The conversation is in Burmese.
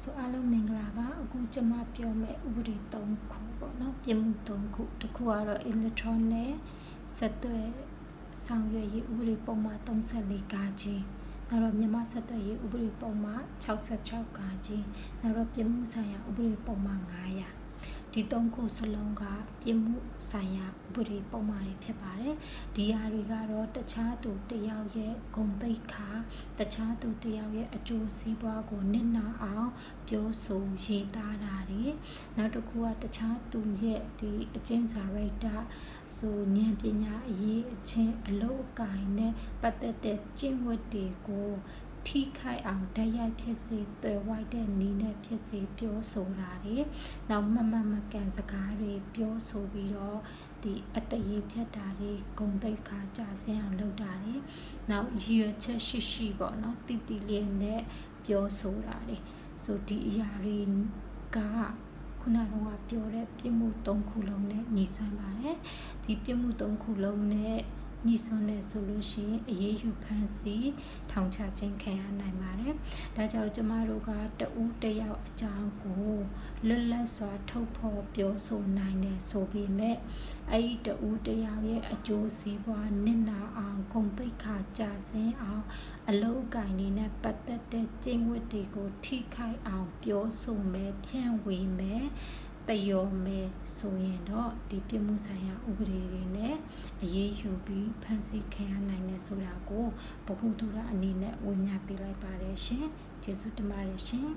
ဆိုအားလုံးမင်္ဂလာပါအခုကျွန်မပြောမယ့်ဥပဒေ3ခုပေါ့နော်ပြင်မှု3ခုတစ်ခုကတော့ electronic ဆက်သွယ်ဆောင်ရွက်ရေးဥပဒေပုံမှန်34ကာကြီးနောက်တော့မြန်မာဆက်သွယ်ရေးဥပဒေပုံမှန်66ကာကြီးနောက်တော့ပြင်မှုဆိုင်ရာဥပဒေပုံမှန်900ဒီ3ခုစလုံးကပြင်မှုဆိုင်ရာဥပဒေပုံမှန်တွေဖြစ်ပါတယ်ဒီဟာတွေကတော့တခြားသူတယောက်ရဲ့ဂုဏ်သိက္ခာတခြားသူတယောက်ရဲ့အကျိုးစီးပွားကိုနစ်နာအောင်ပြောဆိုရေးသားတာတွေနောက်တစ်ခုကတခြားသူရဲ့ဒီအကျင့်စာရိတ္တဆိုဉာဏ်ပညာအရေးအချင်းအလုပ်အကိုင်နဲ့ပတ်သက်တဲ့ကျင့်ဝတ်တွေကိုထိခိုက်အောင်ဓာတ်ရိုက်ဖြစ်စေသွယ်ဝိုက်တဲ့နည်းနဲ့ဖြစ်စေပြောဆိုတာတွေနောက်မကန်စကားတွေပြောဆိုပြီးတော့ဒီအတရေဖြတ်တာတွေဂုဏ်သိက္ခာကျဆင်းအောင်လုပ်တာတွေနောက်ရည်ရွယ်ချက်ရှိပေါ့နော်တိတိလေးနဲ့ပြောဆိုတာတွေဆိုဒီအရာတွေကခုနကတော့ပြောတဲ့ပြစ်မှု3ခုလုံးနဲ့ညီစွမ်းပါတယ်ဒီပြစ်မှု3ခုလုံးနဲ့ညီစွန်းတဲ့ဆိုလို့ရှိရင်အရေးယူဖန်ဆီးထောင်ချခြင်းခံရနိုင်ပါတယ်။ဒါကြောင့်ကျမတို့ကတဦးတယောက်အကြောင်းကိုလွတ်လပ်စွာထုတ်ဖော်ပြောဆိုနိုင်တယ်ဆိုပေမဲ့အဲ့ဒီတဦးတယောက်ရဲ့အကျိုးစီးပွားနစ်နာအောင်ဂုဏ်သိက္ခာကျဆင်းအောင်အလုပ်အကိုင်တွေနဲ့ပတ်သက်တဲ့ကျင့်ဝတ်တွေကိုထိခိုက်အောင်ပြောဆိုမယ်ဖြန့်ဝေမယ်တယောမယ်ဆိုရင်တော့ဒီပြစ်မှုဆိုင်ရာဥပဒေတွေနဲ့အရေးယူပြီးဖန်ဆီးခံရနိုင်တယ်ဆိုတာကိုဗဟုသုတအနေနဲ့ဝေမျှပေးလိုက်ပါတယ်ရှင်ကျေးဇူးတင်ပါတယ်ရှင်